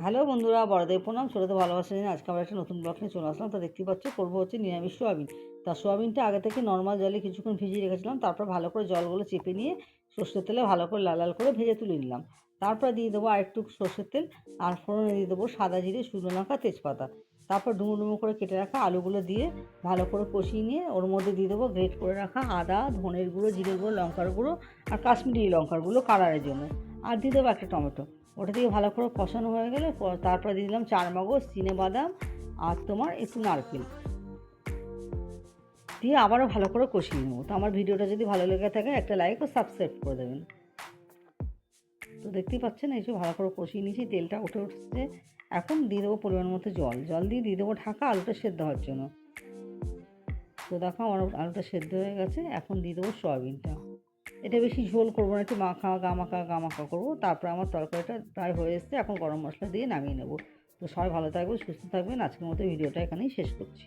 Hello বন্ধুরা, বড়দের প্রণাম, ছোটোদের ভালোবাসা জানি। আজকে আমরা একটা নতুন ব্লগ নিয়ে চলে আসলাম। তো দেখতেই পাচ্ছ, করবো হচ্ছে নিরামিষ সোয়াবিন। তা সোয়াবিনটা আগে থেকে নর্মাল জলে কিছুক্ষণ ভিজিয়ে রেখেছিলাম, তারপর ভালো করে জলগুলো চেপে নিয়ে সর্ষের তেলে ভালো করে লাল লাল করে ভেজে তুলে নিলাম। তারপর দিয়ে দেবো আরেকটু সর্ষের তেল, আর ফোড়নে দিয়ে দেবো সাদা জিরে, শুকনো লঙ্কা, তেজপাতা। তারপর ডুমো ডুমো করে কেটে রাখা আলুগুলো দিয়ে ভালো করে কষিয়ে নিয়ে ওর মধ্যে দিয়ে দেবো গ্রেট করে রাখা আদা, ধনের গুঁড়ো, জিরের গুঁড়ো, লঙ্কার গুঁড়ো আর কাশ্মীরি লঙ্কার গুঁড়ো কালারের জন্য। আর দিয়ে দেবো একটা টমেটো। ওটা দিয়ে ভালো করে কষানো হয়ে গেলে তারপরে দিয়ে দিলাম চারমগজ, চিনেবাদাম আর তোমার একটু নারকেল দিয়ে আবারও ভালো করে কষিয়ে নেবো। তো আমার ভিডিওটা যদি ভালো লেগে থাকে একটা লাইক ও সাবস্ক্রাইব করে দেবেন। তো দেখতেই পাচ্ছেন, এই যে ভালো করে কষিয়ে নিয়েছি, তেলটা উঠে উঠছে। এখন দিয়ে দেবো পরিমাণ মতো জল দিয়ে দেবো ঢাকা আলুটা সেদ্ধ হওয়ার জন্য। তো দেখো আমার আলুটা সেদ্ধ হয়ে গেছে। এখন দিয়ে দেবো সয়াবিনটা। এটা বেশি ঝোল করবো না, একটু গামাখা করবো। তারপর আমার তরকারিটা প্রায় হয়ে এসছে। এখন গরম মশলা দিয়ে নামিয়ে নেবো। তো সবাই ভালো থাকবেন, সুস্থ থাকবেন। আজকের মতো ভিডিওটা এখানেই শেষ করছি।